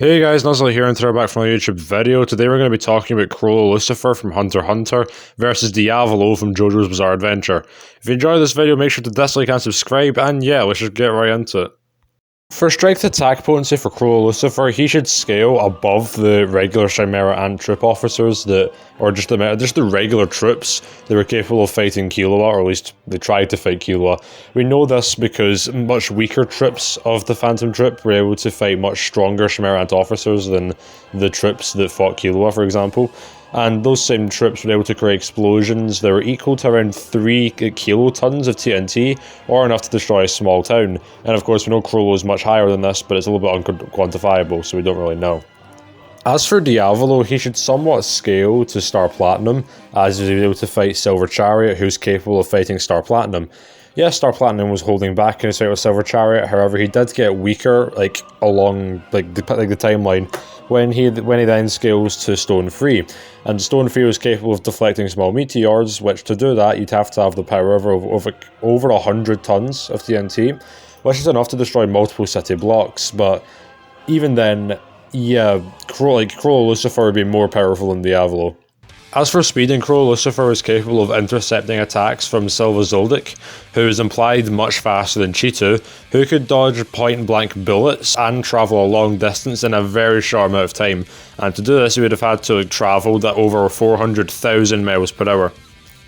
Hey guys, Nuzzle here, and today we're back from a YouTube video. Today we're going to be talking about Chrollo Lucifer from Hunter x Hunter versus Diavolo from JoJo's Bizarre Adventure. If you enjoyed this video, make sure to dislike and subscribe, and yeah, let's just get right into it. For strength attack potency for Chrollo Lucifer, he should scale above the regular Chimera and troop officers or just the regular troops that were capable of fighting Killua, or at least they tried to fight Killua. We know this because much weaker troops of the Phantom Troop were able to fight much stronger Chimera Ant officers than the troops that fought Killua, for example. And those same troops were able to create explosions that were equal to around 3 kilotons of TNT, or enough to destroy a small town. And of course, we know Chrollo is much higher than this, but it's a little bit unquantifiable, so we don't really know. As for Diavolo, he should somewhat scale to Star Platinum, as he was able to fight Silver Chariot, who's capable of fighting Star Platinum. Yes, Star Platinum was holding back in his fight with Silver Chariot, however, he did get weaker, along the timeline, when he then scales to Stone Free. And Stone Free was capable of deflecting small meteors, which to do that, you'd have to have the power of over 100 tons of TNT, which is enough to destroy multiple city blocks. But even then, yeah, Chrollo Lucifer would be more powerful than Diavolo. As for speed, Chrollo Lucifer is capable of intercepting attacks from Silva Zoldyck, who is implied much faster than Cheetu, who could dodge point-blank bullets and travel a long distance in a very short amount of time. And to do this, he would have had to travel at over 400,000 miles per hour.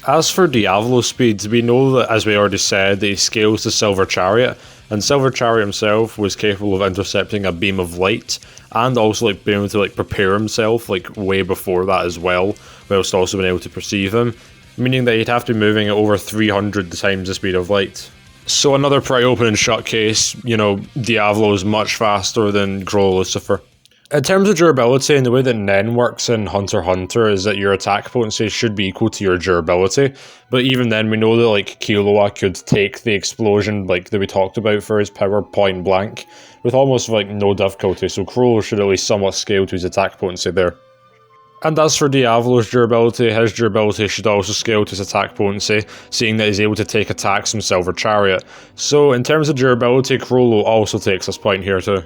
As for Diablo Speeds, we know that, as we already said, that he scales to Silver Chariot, and Silver Chariot himself was capable of intercepting a beam of light, and also being able to prepare himself way before that as well, whilst also being able to perceive him, meaning that he'd have to be moving at over 300 times the speed of light. So another pretty open and shut case, Diavolo is much faster than Chrollo Lucifer. In terms of durability, and the way that Nen works in Hunter x Hunter is that your attack potency should be equal to your durability, but even then we know that Killua could take the explosion that we talked about for his power point blank with almost no difficulty, so Chrollo should at least somewhat scale to his attack potency there. And as for Diavolo's durability, his durability should also scale to his attack potency, seeing that he's able to take attacks from Silver Chariot. So in terms of durability, Chrollo also takes this point here too.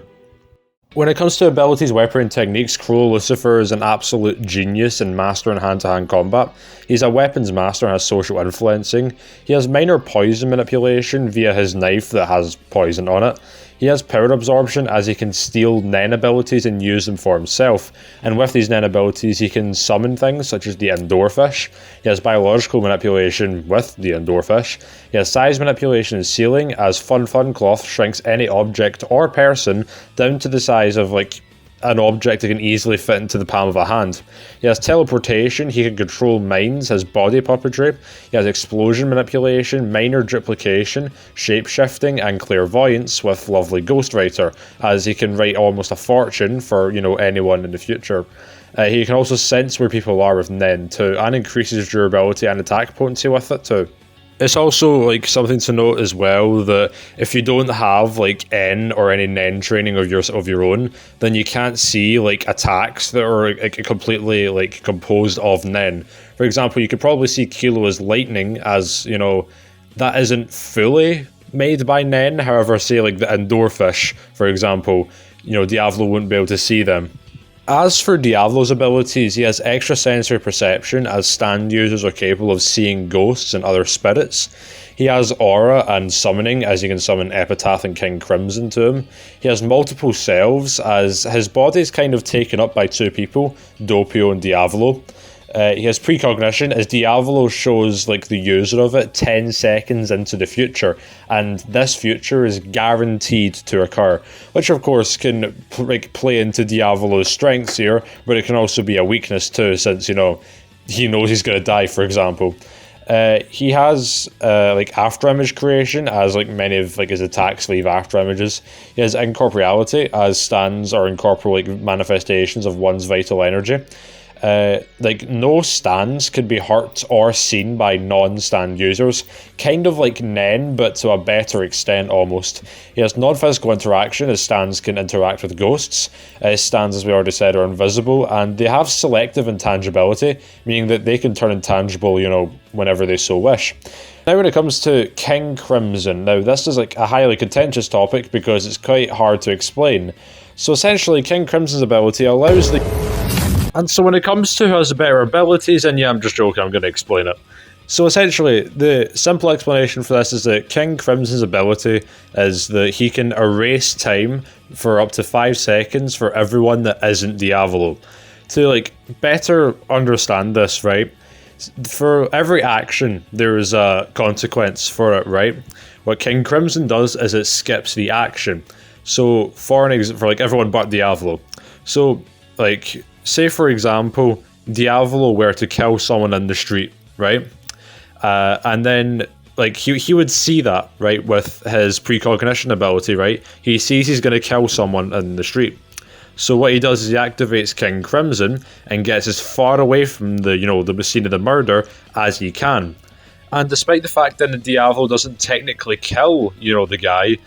When it comes to abilities, weapon, and techniques, Chrollo Lucifer is an absolute genius and master in hand-to-hand combat. He's a weapons master and has social influencing. He has minor poison manipulation via his knife that has poison on it. He has power absorption, as he can steal Nen abilities and use them for himself. And with these Nen abilities, he can summon things such as the Endorfish. He has biological manipulation with the Endorfish. He has size manipulation and sealing, as Fun Cloth shrinks any object or person down to the size of an object that can easily fit into the palm of a hand. He has teleportation, he can control minds, his body puppetry. He has explosion manipulation, minor duplication, shape-shifting, and clairvoyance with lovely Ghostwriter, as he can write almost a fortune for, anyone in the future. He can also sense where people are with Nen too, and increases durability and attack potency with it too. It's also something to note as well that if you don't have N or any Nen training of your own, then you can't see attacks that are completely composed of Nen. For example, you could probably see Killua's lightning as that isn't fully made by Nen. However, say the Endorfish, for example, Diavolo wouldn't be able to see them. As for Diavolo's abilities, he has extrasensory perception, as stand users are capable of seeing ghosts and other spirits. He has aura and summoning, as he can summon Epitaph and King Crimson to him. He has multiple selves, as his body is kind of taken up by two people, Doppio and Diavolo. He has precognition, as Diavolo shows the user of it 10 seconds into the future, and this future is guaranteed to occur, which of course can play into Diavolo's strengths here, but it can also be a weakness too, since he knows he's going to die, for example. He has after image creation, as many of his attacks leave after images. He has incorporeality, as stands are incorporeal manifestations of one's vital energy. No stands could be hurt or seen by non-stand users, kind of like Nen, but to a better extent almost. He has non-physical interaction, as stands can interact with ghosts. Stands, as we already said, are invisible, and they have selective intangibility, meaning that they can turn intangible, whenever they so wish. Now when it comes to King Crimson, now this is a highly contentious topic because it's quite hard to explain. So essentially, King Crimson's ability allows the... And so when it comes to who has the better abilities, and yeah, I'm just joking, I'm going to explain it. So essentially, the simple explanation for this is that King Crimson's ability is that he can erase time for up to 5 seconds for everyone that isn't Diavolo. To like better understand this, right? For every action, there is a consequence for it, right? What King Crimson does is it skips the action. So for like everyone but Diavolo. So like say for example, Diavolo were to kill someone in the street, right? And then like he would see that, right, with his precognition ability, right? He sees he's going to kill someone in the street. So what he does is he activates King Crimson and gets as far away from the, you know, the scene of the murder as he can. And despite the fact that the Diavolo doesn't technically kill, you know, the guy,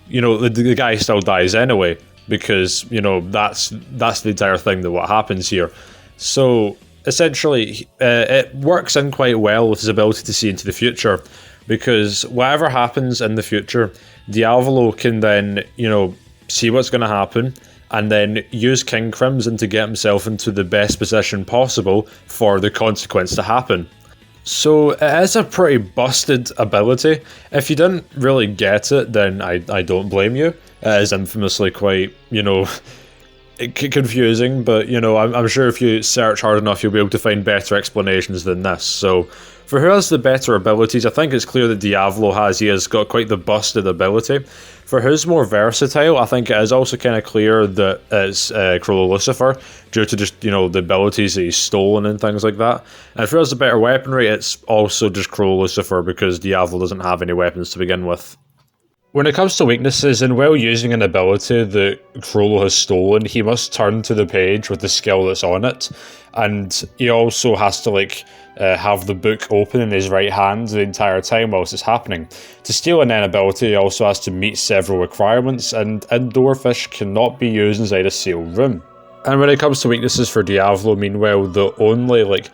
you know, the guy still dies anyway, because, you know, that's the entire thing that what happens here. So essentially, it works in quite well with his ability to see into the future, because whatever happens in the future, Diavolo can then, you know, see what's going to happen, and then use King Crimson to get himself into the best position possible for the consequence to happen. So it is a pretty busted ability. If you didn't really get it, then I don't blame you. It is infamously quite, you know, confusing, but, you know, I'm sure if you search hard enough, you'll be able to find better explanations than this. So for who has the better abilities, I think it's clear that Diavolo he has got quite the busted ability. For who's more versatile, I think it is also kind of clear that it's Chrollo Lucifer, due to just, you know, the abilities that he's stolen and things like that. And for who has the better weaponry, it's also just Chrollo Lucifer, because Diavolo doesn't have any weapons to begin with. When it comes to weaknesses, and while using an ability that Chrollo has stolen, he must turn to the page with the skill that's on it, and he also has to like have the book open in his right hand the entire time whilst it's happening. To steal an ability, he also has to meet several requirements, and indoor fish cannot be used inside a sealed room. And when it comes to weaknesses for Diavolo, meanwhile, the only like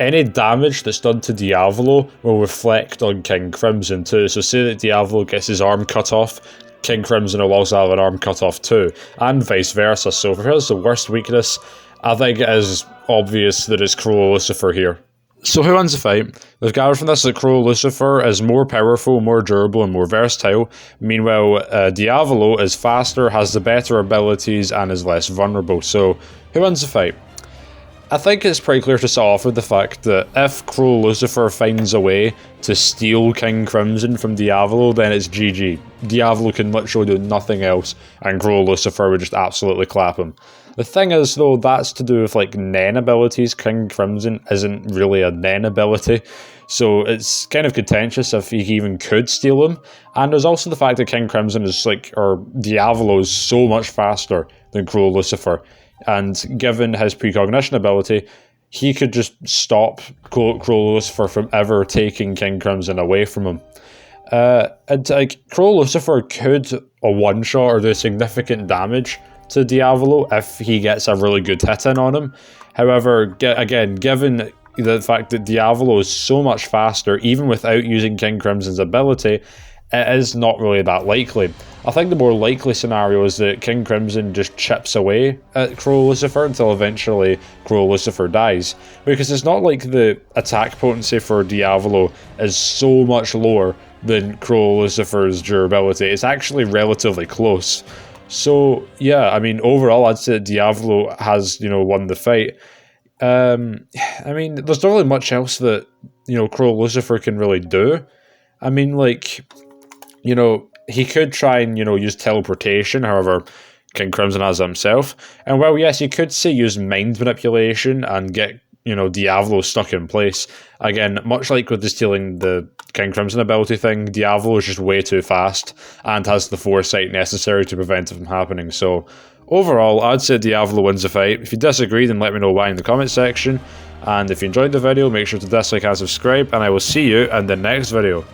any damage that's done to Diavolo will reflect on King Crimson too. So say that Diavolo gets his arm cut off, King Crimson will also have an arm cut off too, and vice versa. So for here's the worst weakness, I think it is obvious that it's Chrollo Lucifer here. So who wins the fight? We've gathered from this that Chrollo Lucifer is more powerful, more durable, and more versatile. Meanwhile, Diavolo is faster, has the better abilities, and is less vulnerable. So who wins the fight? I think it's pretty clear to start off with the fact that if Chrollo Lucifer finds a way to steal King Crimson from Diavolo, then it's GG. Diavolo can literally do nothing else, and Chrollo Lucifer would just absolutely clap him. The thing is, though, that's to do with like Nen abilities. King Crimson isn't really a Nen ability, so it's kind of contentious if he even could steal him. And there's also the fact that King Crimson is Diavolo is so much faster than Chrollo Lucifer. And given his precognition ability, he could just stop Chrollo Lucifer from ever taking King Crimson away from him. And like Chrollo Lucifer could a one-shot or do significant damage to Diavolo if he gets a really good hit in on him. However, again, given the fact that Diavolo is so much faster, even without using King Crimson's ability, it is not really that likely. I think the more likely scenario is that King Crimson just chips away at Chrollo Lucifer until eventually Chrollo Lucifer dies. Because it's not like the attack potency for Diavolo is so much lower than Chrollo Lucifer's durability. It's actually relatively close. So yeah, I mean, overall I'd say that Diavolo has, you know, won the fight. I mean, there's not really much else that, you know, Chrollo Lucifer can really do. I mean, like, you know, he could try and, you know, use teleportation, however, King Crimson has himself. And well, yes, he could say use mind manipulation and get, you know, Diavolo stuck in place. Again, much like with the stealing the King Crimson ability thing, Diavolo is just way too fast and has the foresight necessary to prevent it from happening. So, overall, I'd say Diavolo wins the fight. If you disagree, then let me know why in the comment section. And if you enjoyed the video, make sure to dislike and subscribe, and I will see you in the next video.